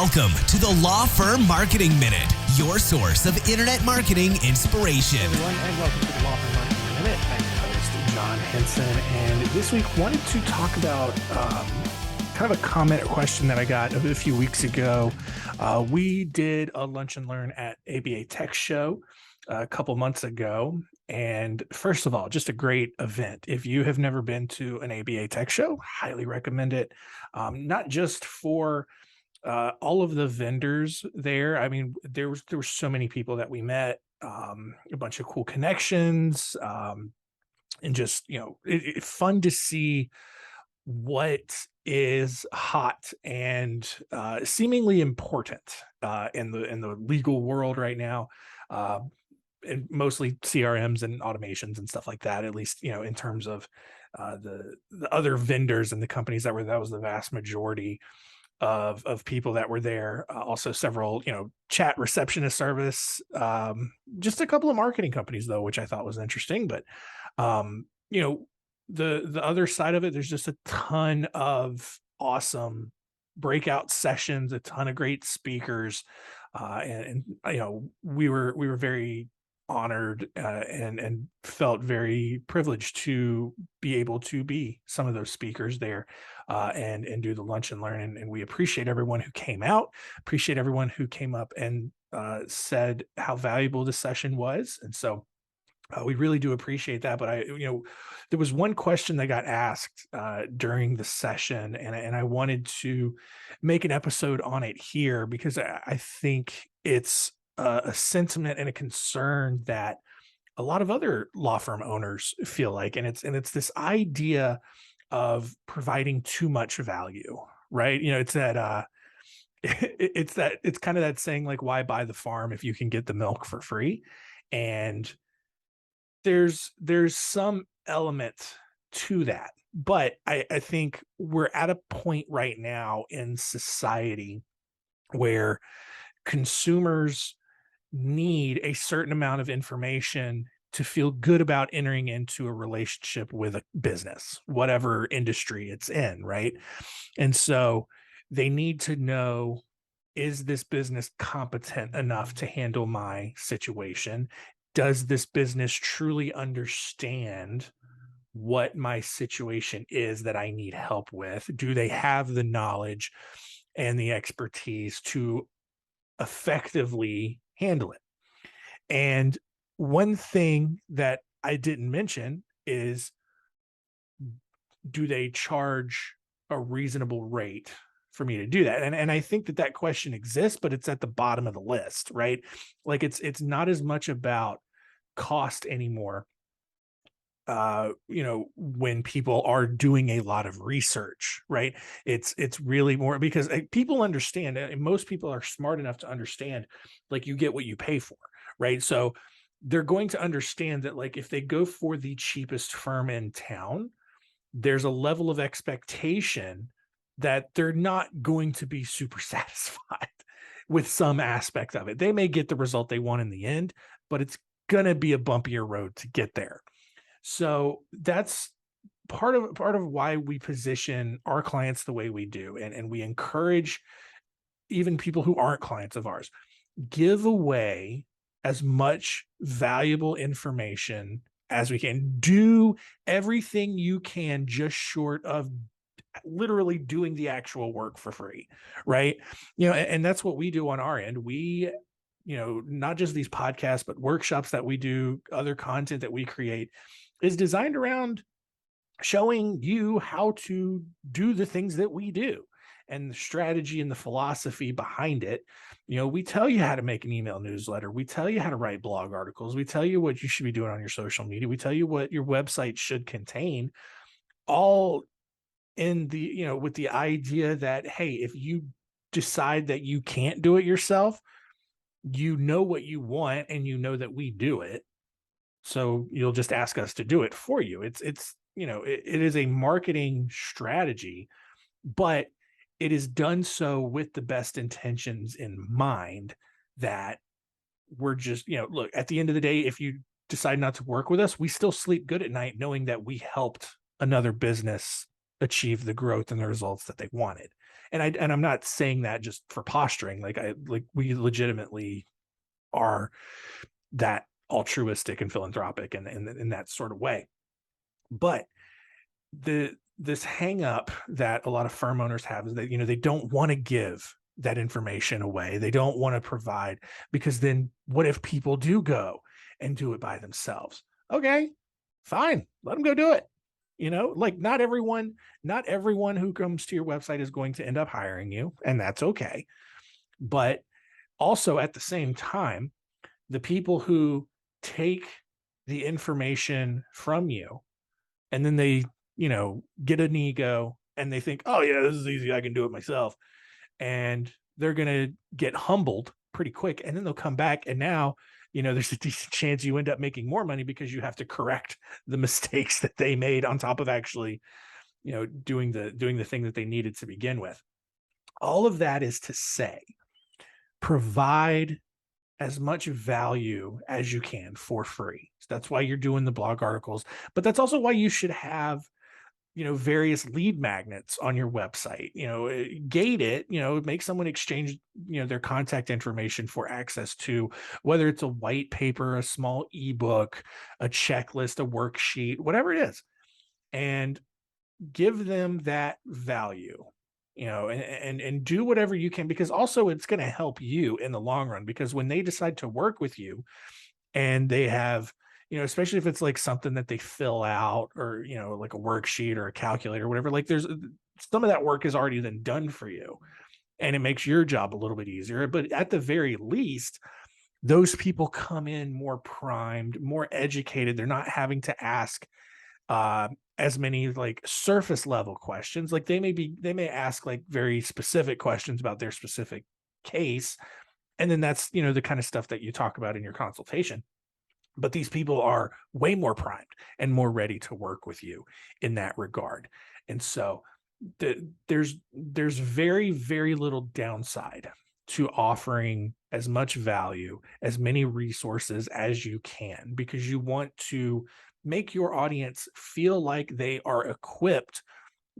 Welcome to the Law Firm Marketing Minute, your source of internet marketing inspiration. Hey everyone, and welcome to the Law Firm Marketing Minute. I'm your host, John Henson, and this week wanted to talk about kind of a comment or question that I got a few weeks ago. We did a lunch and learn at ABA Tech Show a couple months ago. And first of all, just a great event. If you have never been to an ABA Tech Show, highly recommend it. Not just for all of the vendors there. I mean, there were so many people that we met, a bunch of cool connections, and just, it's fun to see what is hot and seemingly important in the legal world right now. And mostly CRMs and automations and stuff like that, at least, in terms of the other vendors and the companies that was the vast majority of people that were there. Also several, chat receptionist service, just a couple of marketing companies though, which I thought was interesting. But, the other side of it, there's just a ton of awesome breakout sessions, a ton of great speakers. And we were very honored and felt very privileged to be able to be some of those speakers there and do the lunch and learn. And we appreciate everyone who came out, appreciate everyone who came up and said how valuable the session was. And so we really do appreciate that. But there was one question that got asked during the session, and I wanted to make an episode on it here because I think it's a sentiment and a concern that a lot of other law firm owners feel like, and it's this idea of providing too much value, right? It's that it's kind of that saying, like, why buy the farm if you can get the milk for free? And there's some element to that, but I think we're at a point right now in society where consumers need a certain amount of information to feel good about entering into a relationship with a business, whatever industry it's in, right? And so they need to know, is this business competent enough to handle my situation? Does this business truly understand what my situation is that I need help with? Do they have the knowledge and the expertise to effectively handle it? And one thing that I didn't mention is, do they charge a reasonable rate for me to do that? And I think that question exists, but it's at the bottom of the list, right? Like it's not as much about cost anymore. When people are doing a lot of research, right? It's really more because people understand, and most people are smart enough to understand, like, you get what you pay for, right? So they're going to understand that, like, if they go for the cheapest firm in town, there's a level of expectation that they're not going to be super satisfied with some aspect of it. They may get the result they want in the end, but it's going to be a bumpier road to get there. So that's part of why we position our clients the way we do. And we encourage even people who aren't clients of ours, give away as much valuable information as we can. Do everything you can just short of literally doing the actual work for free, right? And that's what we do on our end. We, not just these podcasts, but workshops that we do, other content that we create is designed around showing you how to do the things that we do and the strategy and the philosophy behind it. We tell you how to make an email newsletter. We tell you how to write blog articles. We tell you what you should be doing on your social media. We tell you what your website should contain, all in the, with the idea that, hey, if you decide that you can't do it yourself, you know what you want and you know that we do it. So you'll just ask us to do it for you. It is a marketing strategy, but it is done so with the best intentions in mind, that we're just, look, at the end of the day, if you decide not to work with us, we still sleep good at night knowing that we helped another business achieve the growth and the results that they wanted. I'm not saying that just for posturing. Like we legitimately are that altruistic and philanthropic and in that sort of way. But this hang up that a lot of firm owners have is that, they don't want to give that information away. They don't want to provide, because then what if people do go and do it by themselves? Okay, fine. Let them go do it. Like not everyone who comes to your website is going to end up hiring you, and that's okay. But also at the same time, the people who take the information from you and then they, get an ego and they think, oh yeah, this is easy, I can do it myself. And they're going to get humbled pretty quick. And then they'll come back. And now, there's a decent chance you end up making more money because you have to correct the mistakes that they made on top of actually, doing the thing that they needed to begin with. All of that is to say, provide as much value as you can for free. So that's why you're doing the blog articles, but that's also why you should have, various lead magnets on your website. Gate it, make someone exchange, their contact information for access to, whether it's a white paper, a small ebook, a checklist, a worksheet, whatever it is, and give them that value, and do whatever you can, because also it's going to help you in the long run, because when they decide to work with you and they have, especially if it's like something that they fill out, or, like a worksheet or a calculator or whatever, like there's some of that work is already then done for you and it makes your job a little bit easier. But at the very least, those people come in more primed, more educated. They're not having to ask uh as many like surface level questions. Like they may ask like very specific questions about their specific case, and then that's, the kind of stuff that you talk about in your consultation. But these people are way more primed and more ready to work with you in that regard. And so there's very, very little downside to offering as much value, as many resources as you can, because you want to make your audience feel like they are equipped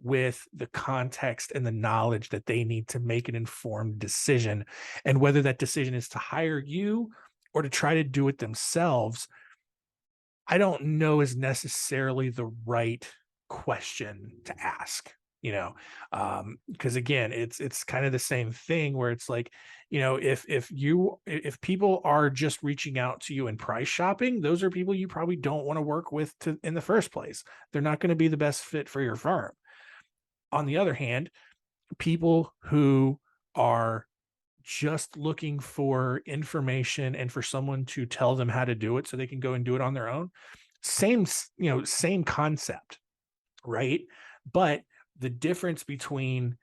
with the context and the knowledge that they need to make an informed decision. And whether that decision is to hire you or to try to do it themselves, I don't know is necessarily the right question to ask, because again, it's kind of the same thing where it's like, if people are just reaching out to you in price shopping, those are people you probably don't want to work with in the first place. They're not going to be the best fit for your firm. On the other hand, people who are just looking for information and for someone to tell them how to do it so they can go and do it on their own, same concept, right? But the difference between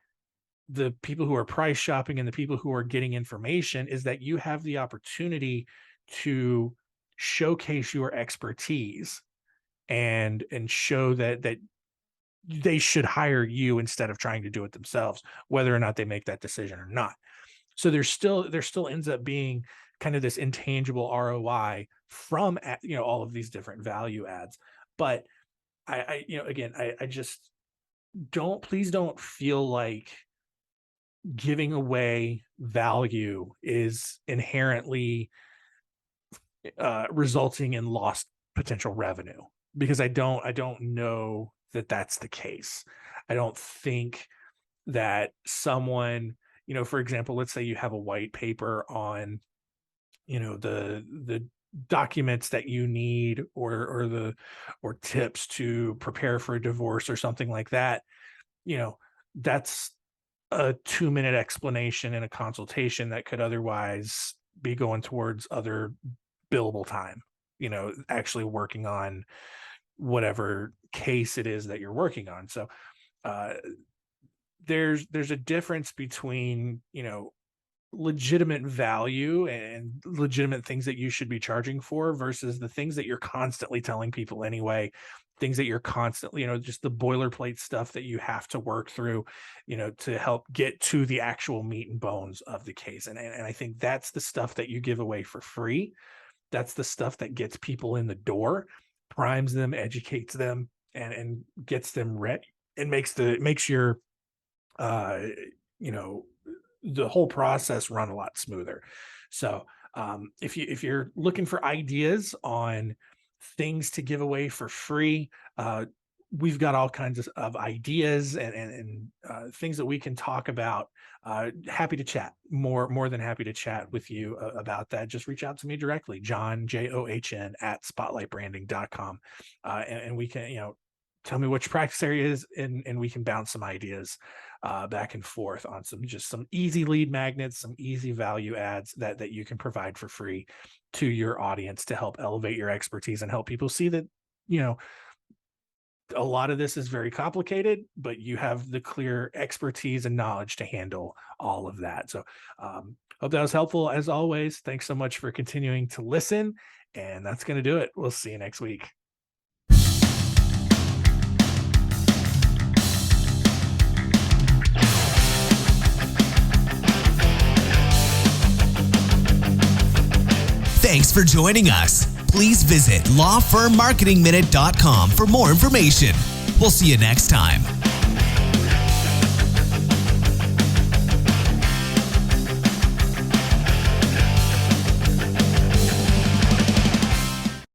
the people who are price shopping and the people who are getting information is that you have the opportunity to showcase your expertise and show that they should hire you instead of trying to do it themselves, whether or not they make that decision or not. So there still ends up being kind of this intangible ROI from, all of these different value adds. But again, I just please don't feel like giving away value is inherently resulting in lost potential revenue, because I don't know that that's the case. I don't think that someone, for example, let's say you have a white paper on, the documents that you need, or tips to prepare for a divorce or something like that. That's a 2-minute explanation in a consultation that could otherwise be going towards other billable time, actually working on whatever case it is that you're working on. So uh, there's a difference between, legitimate value and legitimate things that you should be charging for versus the things that you're constantly telling people anyway, things that you're constantly, just the boilerplate stuff that you have to work through, to help get to the actual meat and bones of the case. And I think that's the stuff that you give away for free. That's the stuff that gets people in the door, primes them, educates them, and gets them it makes your, uh, you know, the whole process run a lot smoother. So if you're looking for ideas on things to give away for free, we've got all kinds of ideas and things that we can talk about. Happy to chat, more than happy to chat with you about that. Just reach out to me directly, John, John at spotlightbranding.com. And we can, tell me what your practice area is, and we can bounce some ideas back and forth on some easy lead magnets, some easy value adds that you can provide for free to your audience to help elevate your expertise and help people see that, a lot of this is very complicated, but you have the clear expertise and knowledge to handle all of that. So hope that was helpful. As always, thanks so much for continuing to listen. And that's going to do it. We'll see you next week. Thanks for joining us. Please visit lawfirmmarketingminute.com for more information. We'll see you next time.